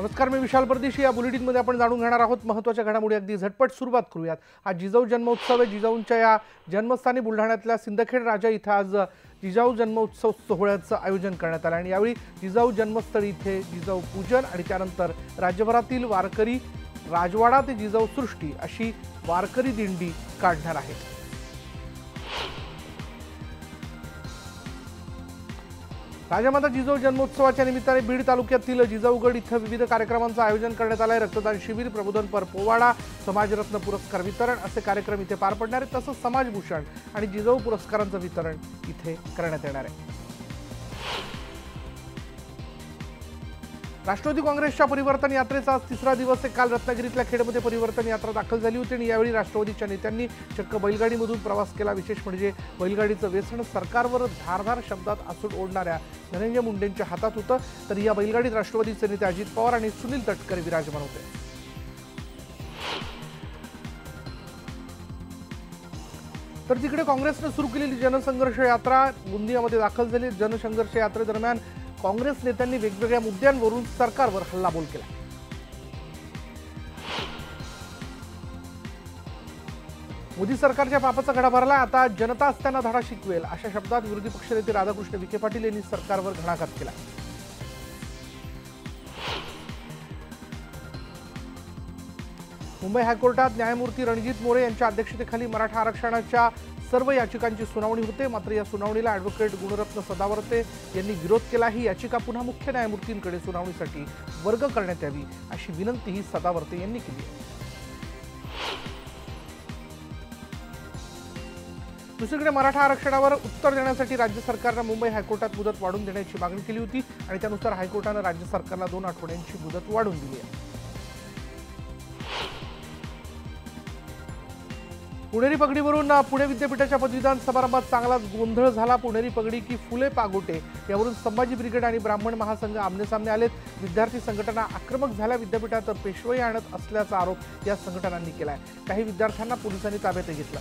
नमस्कार, मी विशाल परदेशी। या बुलेटिनमध्ये आपण जाणून घेणार आहोत महत्त्वाच्या घडामोडी। अगदी झटपट सुरुवात करूयात। आज जिजाऊ जन्मोत्सव आहे। जिजाऊंच्या या जन्मस्थानी बुलढाण्यातल्या सिंदखेड राजा इथं आज जिजाऊ जन्मोत्सव सोहळ्याचं आयोजन करण्यात आलं आणि यावेळी जिजाऊ जन्मस्थळी इथे जिजाऊ पूजन आणि त्यानंतर राज्यभरातील वारकरी राजवाडा ते जिजाऊ सृष्टी अशी वारकरी दिंडी काढणार आहेत। राजामाता जिजाऊ जन्मोत्सवाच्या निमित्ताने बीड तालुक्यातील जिजाऊगड इथं विविध कार्यक्रमांचं आयोजन करण्यात आलं आहे। रक्तदान शिबिर, प्रबोधनपर पोवाडा, समाजरत्न पुरस्कार वितरण असे कार्यक्रम इथे पार पडणार आहेत। तसंच समाजभूषण आणि जिजाऊ पुरस्कारांचं वितरण इथे करण्यात येणार आहे। राष्ट्रवादी काँग्रेसच्या परिवर्तन यात्रेचा आज तिसरा दिवस आहे। काल रत्नागिरीतल्या खेडमध्ये परिवर्तन यात्रा दाखल झाली होती आणि यावेळी राष्ट्रवादीच्या नेत्यांनी चक्क बैलगाडीमधून प्रवास केला। विशेष म्हणजे बैलगाडीचं व्यसन सरकारवर धारदार शब्दात आसूड ओढणाऱ्या धनंजय मुंडेंच्या हातात होतं, तर या बैलगाडीत राष्ट्रवादीचे नेते अजित पवार आणि सुनील तटकरे विराजमान होते। तर तिकडे काँग्रेसने सुरू केलेली जनसंघर्ष यात्रा गोंदियामध्ये दाखल झाली। जनसंघर्ष यात्रेदरम्यान काँग्रेस नेत्यांनी वेगवेगळ्या मुद्द्यांवरून सरकारवर हल्लाबोल केला। मोदी सरकारच्या पापाचा घडा भरला, आता जनता असताना धडा शिकवेल अशा शब्दात विरोधी पक्षनेते राधाकृष्ण विखे पाटील यांनी सरकारवर घणाघात केला। मुंबई हायकोर्टात न्यायमूर्ती रणजित मोरे यांच्या अध्यक्षतेखाली मराठा आरक्षणाच्या सर्व याचिकांची सुनावणी होते। मात्र या सुनावणीला ॲडव्होकेट गुणरत्न सदावर्ते यांनी विरोध केला। ही याचिका पुन्हा मुख्य न्यायमूर्तींकडे सुनावणीसाठी वर्ग करण्यात यावी अशी विनंतीही सदावर्ते यांनी केली। दुसरीकडे मराठा आरक्षणावर उत्तर देण्यासाठी राज्य सरकारनं मुंबई हायकोर्टात मुदत वाढवून देण्याची मागणी केली होती आणि त्यानुसार हायकोर्टानं राज्य सरकारला 2 आठवड्यांची मुदत वाढवून दिली आहे। पुणेरी पगडीवरून पुणे विद्यापीठाच्या पदवीदान समारंभात चांगलाच गोंधळ झाला। पुणेरी पगडी की फुले पागोटे यावरून संभाजी ब्रिगेड आणि ब्राह्मण महासंघ आमनेसामने आलेत। विद्यार्थी संघटना आक्रमक झाल्या। विद्यापीठात पेशवाई आणत असल्याचा आरोप या संघटनांनी केलाय। काही विद्यार्थ्यांना पोलिसांनी ताब्यात घेतलं।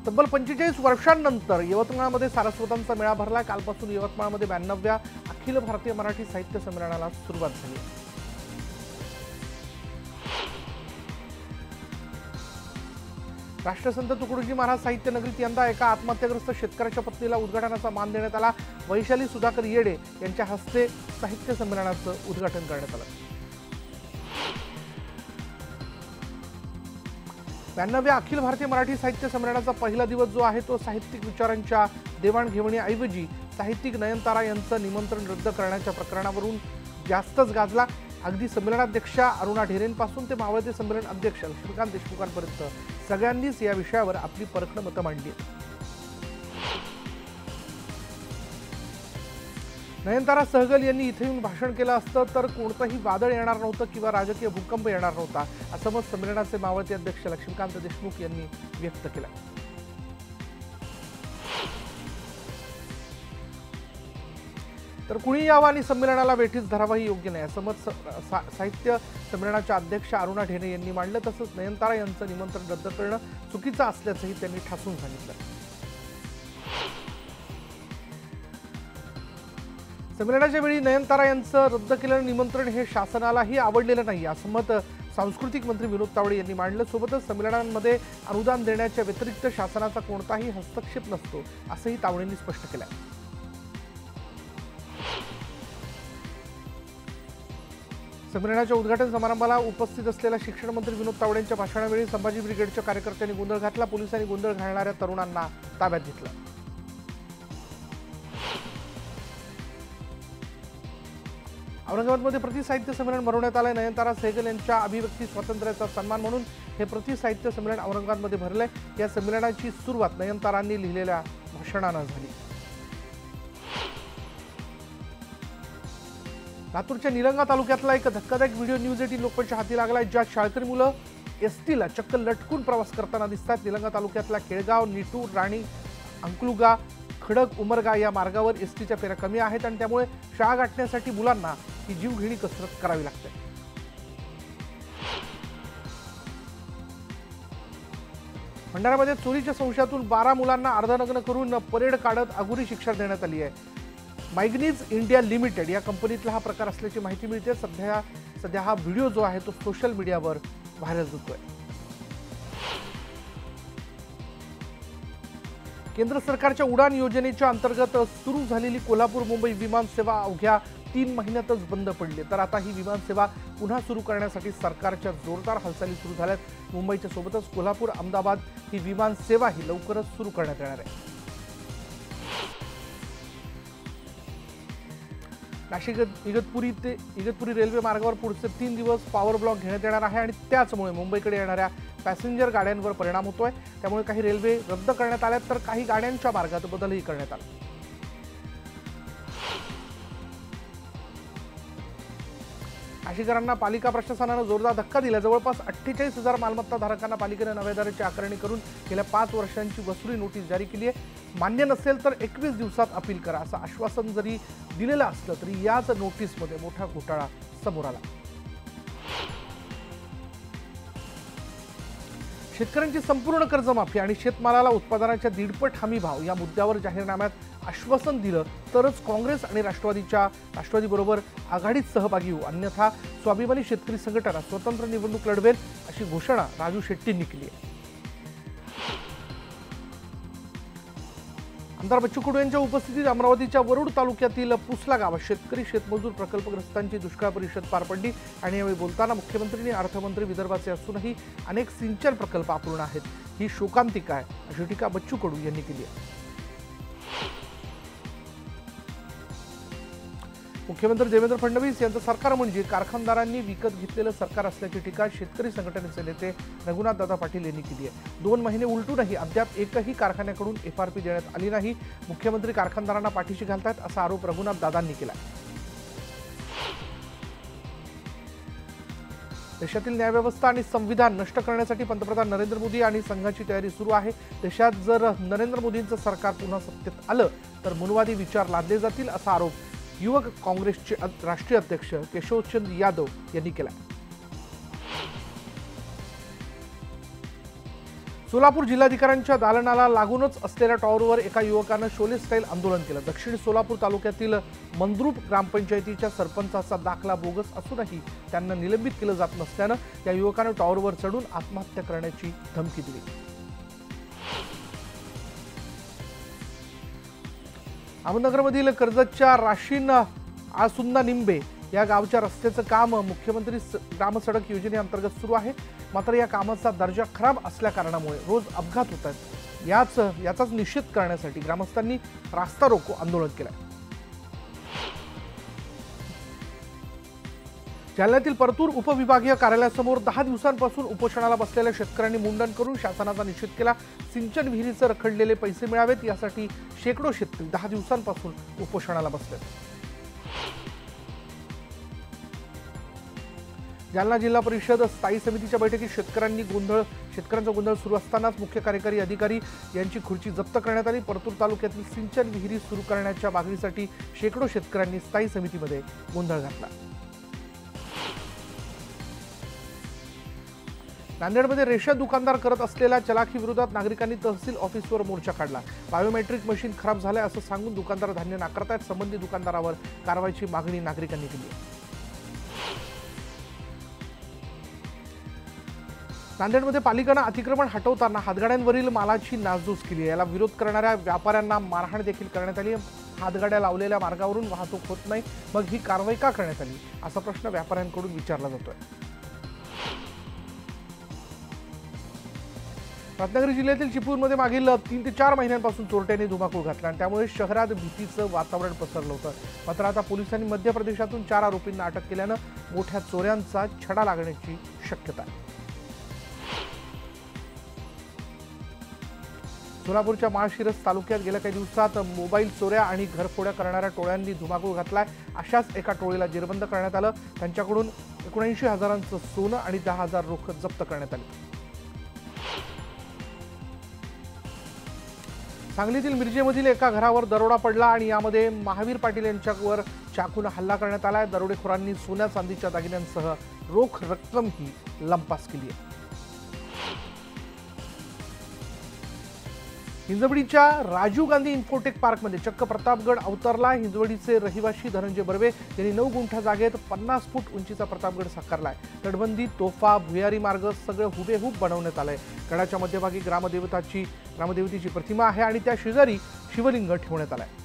तब्बल 45 वर्षांनंतर यवतमाळमध्ये सारस्वतांचा मेळा भरला। कालपासून यवतमाळमध्ये 92व्या अखिल भारतीय मराठी साहित्य संमेलनाला सुरुवात झाली। राष्ट्रसंत तुकडोजी महाराज साहित्य नगरीत यंदा एका आत्महत्याग्रस्त शेतकऱ्याच्या पत्नीला उद्घाटनाचा मान देण्यात आला। वैशाली सुधाकर येडे यांच्या हस्ते साहित्य संमेलनाचं उद्घाटन करण्यात आलं। 92व्या अखिल भारतीय मराठी साहित्य संमेलनाचा पहिला दिवस जो आहे तो साहित्यिक विचारांच्या देवाणघेवाणीऐवजी साहित्यिक नयनतारा यांचं निमंत्रण रद्द करण्याच्या प्रकरणावरून जास्तच गाजला। अगदी संमेलनाध्यक्षा अरुणा ढेरेंपासून ते मावळते संमेलन अध्यक्ष लक्ष्मीकांत देशमुखांपर्यंत सगळ्यांनीच या विषयावर आपली परखड मतं मांडली। नयनतारा सहगल यांनी इथे येऊन भाषण केलं असतं तर कोणतंही वादळ येणार नव्हतं किंवा राजकीय भूकंप येणार नव्हता असं मत संमेलनाचे मावळते अध्यक्ष लक्ष्मीकांत देशमुख यांनी व्यक्त केलं। तर कुणी यावं आणि संमेलनाला वेठीस धरावंही योग्य नाही असं मत साहित्य संमेलनाच्या अध्यक्ष अरुणा ढेरे यांनी मांडलं। तसंच नयनतारा यांचं निमंत्रण रद्द करणं चुकीचं असल्याचंही त्यांनी ठासून सांगितलं। संमेलनाच्या वेळी नयनतारा यांचं रद्द केलेलं निमंत्रण हे शासनालाही आवडलेलं नाही असं मत सांस्कृतिक मंत्री विनोद तावडे यांनी मांडलं। सोबतच संमेलनांमध्ये अनुदान देण्याच्या व्यतिरिक्त शासनाचा कोणताही हस्तक्षेप नसतो असंही तावडेंनी स्पष्ट केलं। संमेलनाच्या उद्घाटन समारंभाला उपस्थित असलेल्या शिक्षण मंत्री विनोद तावडेंच्या भाषणावेळी संभाजी ब्रिगेडच्या कार्यकर्त्यांनी गोंधळ घातला। पोलिसांनी गोंधळ घालणाऱ्या तरुणांना ताब्यात घेतलं। औरंगाबादमध्ये प्रति साहित्य संमेलन भरवण्यात आलंय। नयनतारा सहगल यांच्या अभिव्यक्ती स्वातंत्र्याचा सन्मान म्हणून हे प्रति साहित्य संमेलन औरंगाबादमध्ये भरलंय। या संमेलनाची सुरुवात नयनतारांनी लिहिलेल्या भाषणानं झाली। लातूरच्या निलंगा तालुक्यातला एक धक्कादायक व्हिडिओ न्यूज 18 लोकमतच्या हाती लागलाय, ज्यात शाळकरी मुलं एसटीला चक्क लटकून प्रवास करताना दिसतात। निलंगा तालुक्यातल्या केळगाव, निटूर, राणी, अंकलुगा, खडक, उमरगा या मार्गावर एसटीच्या फेऱ्या कमी आहेत आणि त्यामुळे शाळा गाठण्यासाठी मुलांना ही जीवघेणी कसरत करावी लागते। भंडाऱ्यामध्ये चोरीच्या संशयातून 12 मुलांना अर्धनग्न करून परेड काढत अघोरी शिक्षा देण्यात आली आहे। मायग्नीज इंडिया लिमिटेड या कंपनीतला हा प्रकार असल्याची माहिती मिळते। सध्या हा व्हिडिओ जो आहे तो सोशल मीडियावर व्हायरल होतोय। केंद्र सरकारच्या उडान योजनेच्या अंतर्गत सुरू झालेली कोल्हापूर मुंबई विमान सेवा अवघ्या 3 महिन्यातच बंद पडली। तर आता ही विमान सेवा पुन्हा सुरू करण्यासाठी सरकारच्या जोरदार हालचाली सुरू झाल्यात। मुंबईच्या सोबतच कोल्हापूर अहमदाबाद ही विमान सेवा ही लवकरच सुरू करण्यात येणार आहे। नाशिक इगतपुरी रेल्वे मार्गावर पुढचे 3 दिवस पॉवर ब्लॉक घेण्यात येणार आहे आणि त्याचमुळे मुंबईकडे येणाऱ्या पॅसेंजर गाड्यांवर परिणाम होतोय। त्यामुळे काही रेल्वे रद्द करण्यात आल्या तर काही गाड्यांच्या मार्गात बदलही करण्यात आला। नाशिककरांना पालिका प्रशासनाने जोरदार धक्का दिला। जवळपास 48,000 मालमत्ता धारकांना पालिकेने नव्या दराची आकारणी करून गेल्या 5 वर्षांची वसुली नोटीस जारी केली आहे। मान्य नसेल तर 21 दिवसात अपील करा असं आश्वासन जरी दिलेलं असलं तरी याच नोटीसमध्ये मोठा घोटाळा समोर आला। शेतकऱ्यांची संपूर्ण कर्जमाफी आणि शेतमालाला उत्पादनाच्या 1.5 पट हमी भाव या मुद्द्यावर जाहीरनाम्यात आश्वासन दिलं तरच काँग्रेस आणि राष्ट्रवादीबरोबर आघाडीत सहभागी होऊ, अन्यथा स्वाभिमानी शेतकरी संघटना स्वतंत्र निवडणूक लढवेल अशी घोषणा राजू शेट्टींनी केली आहे। आमदार बच्चू कडू यांच्या उपस्थितीत अमरावतीच्या वरुड तालुक्यातील पुसला गावात शेतकरी शेतमजूर प्रकल्पग्रस्तांची दुष्काळ परिषद पार पडली आणि यावेळी बोलताना मुख्यमंत्र्यांनी अर्थमंत्री विदर्भाचे असूनही अनेक सिंचन प्रकल्प अपूर्ण आहेत, ही शोकांतिका आहे अशी टीका बच्चू कडू यांनी केली आहे। मुख्यमंत्री देवेंद्र फडणवीस यांचं सरकार म्हणजे कारखानदारांनी विकत घेतलेलं सरकार असल्याची टीका शेतकरी संघटनेचे नेते रघुनाथ दादा पाटील यांनी केली आहे। 2 महिने उलटूनही अद्याप एकही कारखान्याकडून FRP देण्यात आली नाही। मुख्यमंत्री कारखानदारांना पाठीशी घालतात असा आरोप रघुनाथ दादांनी केला। देशातील न्यायव्यवस्था आणि संविधान नष्ट करण्यासाठी पंतप्रधान नरेंद्र मोदी आणि संघाची तयारी सुरू आहे। देशात जर नरेंद्र मोदींचं सरकार पुन्हा सत्तेत आलं तर मूलवादी विचार लादले जातील असा आरोप युवक काँग्रेसचे राष्ट्रीय अध्यक्ष केशवचंद यादव यांनी केला। सोलापूर जिल्हाधिकाऱ्यांच्या दालनाला लागूनच असलेल्या टॉवरवर एका युवकानं शोले स्टाईल आंदोलन केलं। दक्षिण सोलापूर तालुक्यातील मंद्रुप ग्रामपंचायतीच्या सरपंचाचा दाखला बोगस असूनही त्यांना निलंबित केलं जात नसल्यानं या युवकानं टॉवरवर चढून आत्महत्या करण्याची धमकी दिली। अहमदनगरमधील कर्जतच्या राशीन आसुंदा निंबे या गावच्या रस्त्याचं काम मुख्यमंत्री ग्रामसडक योजनेअंतर्गत सुरू आहे। मात्र या कामाचा दर्जा खराब असल्या कारणामुळे रोज अपघात होत आहेत। याचाच निषेध करण्यासाठी ग्रामस्थांनी रास्ता रोको आंदोलन केलं। जालन्यातील परतूर उपविभागीय कार्यालयासमोर 10 दिवसांपासून उपोषणाला बसलेल्या शेतकऱ्यांनी मुंडन करून शासनाचा निषेध केला। सिंचन विहिरीचे रखडलेले पैसे मिळावेत यासाठी शेकडो शेतकरी 10 दिवसांपासून उपोषणाला बसले। जालना जिल्हा परिषद स्थायी समितीच्या बैठकीत शेतकऱ्यांचा गोंधळ सुरू असतानाच मुख्य कार्यकारी अधिकारी यांची खुर्ची जप्त करण्यात आली। परतूर तालुक्यातील सिंचन विहिरी सुरू करण्याच्या मागणीसाठी शेकडो शेतकऱ्यांनी स्थायी समितीमध्ये गोंधळ घातला। नांदेडमध्ये रेशन दुकानदार करत असलेल्या चलाखी विरोधात नागरिकांनी तहसील ऑफिसवर मोर्चा काढला। बायोमेट्रिक मशीन खराब झाले असं सांगून दुकानदार धान्य नाकारतायत। संबंधित दुकानदारावर कारवाईची मागणी नागरिकांनी केली आहे। नांदेडमध्ये पालिकेने अतिक्रमण हटवताना हातगाड्यांवरील मालाची नासधूस केली। याला विरोध करणाऱ्या व्यापाऱ्यांना मारहाण देखील करण्यात आली। हातगाड्या लावलेल्या मार्गावरून वाहतूक होत नाही, मग ही कारवाई का करण्यात आली असा प्रश्न व्यापाऱ्यांकडून विचारला जातोय। रत्नागिरी जिल्ह्यातील चिपळूणमध्ये मागील 3 ते 4 महिन्यांपासून चोरट्यांनी धुमाकूळ घातला आणि त्यामुळे शहरात भीतीचं वातावरण पसरलं होतं। मात्र आता पोलिसांनी मध्य प्रदेशातून 4 आरोपींना अटक केल्यानं मोठ्या चोऱ्यांचा छडा लागण्याची शक्यता आहे। सोलापूरच्या माळशिरस तालुक्यात गेल्या काही दिवसात मोबाईल चोऱ्या आणि घरफोड्या करणाऱ्या टोळ्यांनी धुमाकूळ घातलाय। अशाच एका टोळीला जेरबंद करण्यात आलं। त्यांच्याकडून 79,000चं सोनं आणि 10,000 रोख जप्त करण्यात आली। सांगलीतील मिरजेमधील एका घरावर दरोडा पडला आणि यामध्ये महावीर पाटील यांच्यावर चाकूने हल्ला करण्यात आला। दरोडेखोरांनी सोन्या चांदीच्या दागिन्यांसह रोख रक्कमही लंपास केली आहे। हिंजवडीच्या राजीव गांधी इन्फोटेक पार्कमध्ये चक्क प्रतापगड अवतरला। हिंजवडीचे रहिवासी धनंजय बर्वे यांनी 9 गुंठा जागेत 50 फूट उंचीचा प्रतापगड साकारलाय। तटबंदी, तोफा, भुयारी मार्ग सगळं हुबेहूब बनवण्यात आलंय। गडाच्या मध्यभागी ग्रामदेवतेची प्रतिमा आहे आणि त्या शेजारी शिवलिंग ठेवण्यात आलंय।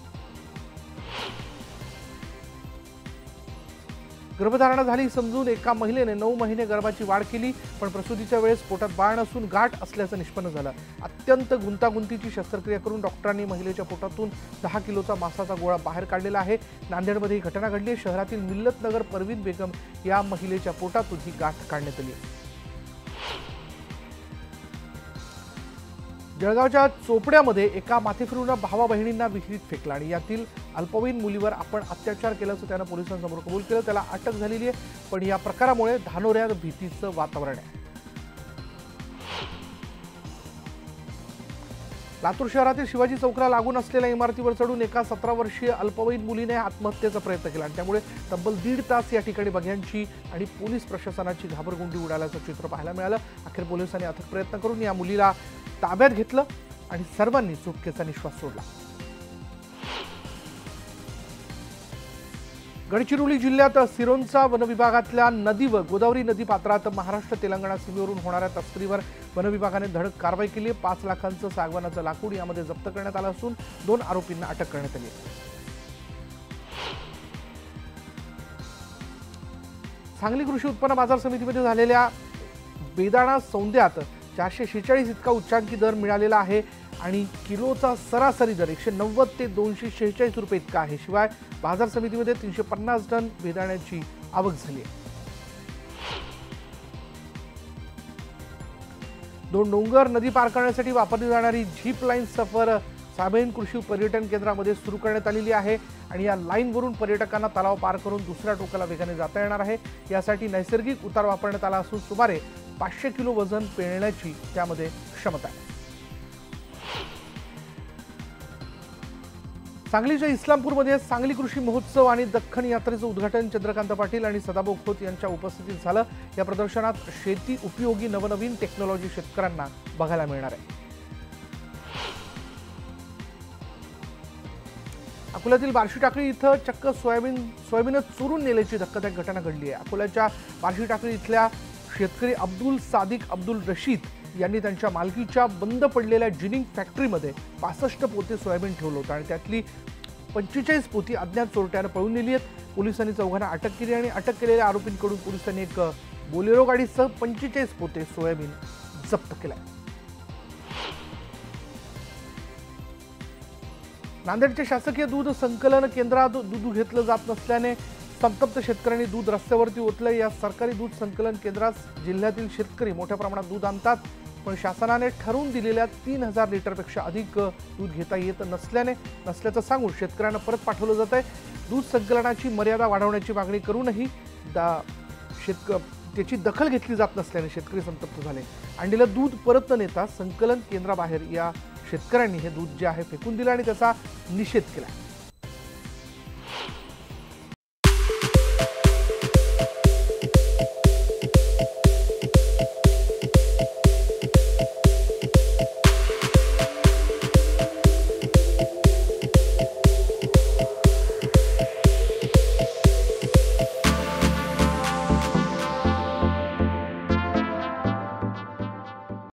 गर्भधारणा झाली समजून एका महिलेने 9 महिने गर्भाची वाढ केली, पण प्रसूतीच्या वेळेस पोटात बाळ नसून गाठ असल्याचं निष्पन्न झालं। अत्यंत गुंतागुंतीची शस्त्रक्रिया करून डॉक्टरांनी महिलेच्या पोटातून 10 किलोचा मांसाचा गोळा बाहेर काढलेला आहे। नांदेडमध्ये ही घटना घडली आहे। शहरातील मिल्लतनगर परवीन बेगम या महिलेच्या पोटातून ही गाठ काढण्यात आली आहे। जळगावच्या चोपड्यामध्ये एका माथेफिरूंना भावा बहिणींना विहिरीत फेकला आणि यातील अल्पवयीन मुलीवर आपण अत्याचार केल्याचं त्यानं पोलिसांसमोर कबूल केलं। त्याला अटक झालेली आहे, पण या प्रकारामुळे धानोऱ्यात भीतीचं वातावरण आहे। लातूर शहरातील शिवाजी चौकाला लागून असलेल्या इमारतीवर चढून एका 17 वर्षीय अल्पवयीन मुलीने आत्महत्येचा प्रयत्न केला आणि त्यामुळे तब्बल 1.5 तास या ठिकाणी बघ्यांची आणि पोलीस प्रशासनाची घाबरगुंडी उडाल्याचं चित्र पाहायला मिळालं। अखेर पोलिसांनी अथक प्रयत्न करून या मुलीला ताब्यात घेतलं आणि सर्वांनी सुटकेचा निश्वास सोडला। गडचिरोली जिल्ह्यात सिरोंचा वनविभागातल्या नदी व गोदावरी नदी पात्रात महाराष्ट्र तेलंगणा सीमेवरून होणाऱ्या तस्करीवर वनविभागाने धडक कारवाई केली। 5 लाखांचं सागवानाचं लाकूड यामध्ये जप्त करण्यात आलं असून 2 आरोपींना अटक करण्यात आली आहे। सांगली कृषी उत्पन्न बाजार समितीमध्ये झालेल्या बेदाणा सौद्यात 446 इतका उच्चांकी दर मिळालेला आहे आणि किलोचा सरासरी दर 190 ते 246 रुपये इतका आहे। शिवाय बाजार समितीमध्ये 350 टन बेदाण्याची आवक झाली आहे। 2 डोंगर नदी पार करण्यासाठी वापरली जाणारी झीप लाईन सफर साबेन कृषी पर्यटन केंद्रामध्ये सुरू करण्यात आलेली आहे आणि या लाईनवरून पर्यटकांना तलाव पार करून दुसऱ्या टोकाला वेगाने जाता येणार आहे। यासाठी नैसर्गिक उतार वापरण्यात आला असून सुमारे 500 किलो वजन पेलण्याची त्यामध्ये क्षमता आहे। सांगलीच्या इस्लामपूरमध्ये सांगली कृषी महोत्सव आणि दख्खन यात्रेचं उद्घाटन चंद्रकांत पाटील आणि सदाभाऊ खोत यांच्या उपस्थितीत झालं। या प्रदर्शनात शेती उपयोगी नवनवीन टेक्नॉलॉजी शेतकऱ्यांना बघायला मिळणार आहे। अकोल्यातील बार्शी टाकळी इथं चक्क सोयाबीन चोरून नेल्याची धक्कादायक घटना घडली आहे। अकोल्याच्या बार्शी टाकळी इथल्या शेतकरी अब्दुल सादिक अब्दुल रशीद यांनी त्यांच्या मालकीच्या बंद पडलेल्या जिनिंग फॅक्टरीमध्ये 65 पोते सोयाबीन ठेवलं होतं आणि त्यातली 45 पोती अज्ञात चोरट्यानं पळून नेली आहेत। पोलिसांनी चौघांना अटक केली आणि अटक केलेल्या आरोपींकडून पोलिसांनी एक बोलेरो गाडीसह 45 पोते सोयाबीन जप्त केलं। नांदेडच्या शासकीय दूध संकलन केंद्रात दूध घेतलं जात नसल्याने संतप्त शेतकऱ्यांनी दूध रस्त्यावरती ओतलं। या सरकारी दूध संकलन केंद्रात जिल्ह्यातील शेतकरी मोठ्या प्रमाणात दूध आणतात, पण शासनाने ठरवून दिलेल्या 3000 लिटरपेक्षा अधिक दूध घेता येत नसल्याचं सांगून शेतकऱ्यांना परत पाठवलं जात आहे। दूध संकलनाची मर्यादा वाढवण्याची मागणी करूनही त्याची दखल घेतली जात नसल्याने शेतकरी संतप्त झाले। आणलेलं दूध परत न नेता संकलन केंद्राबाहेर या शेतकऱ्यांनी हे दूध जे आहे फेकून दिलं आणि त्याचा निषेध केला।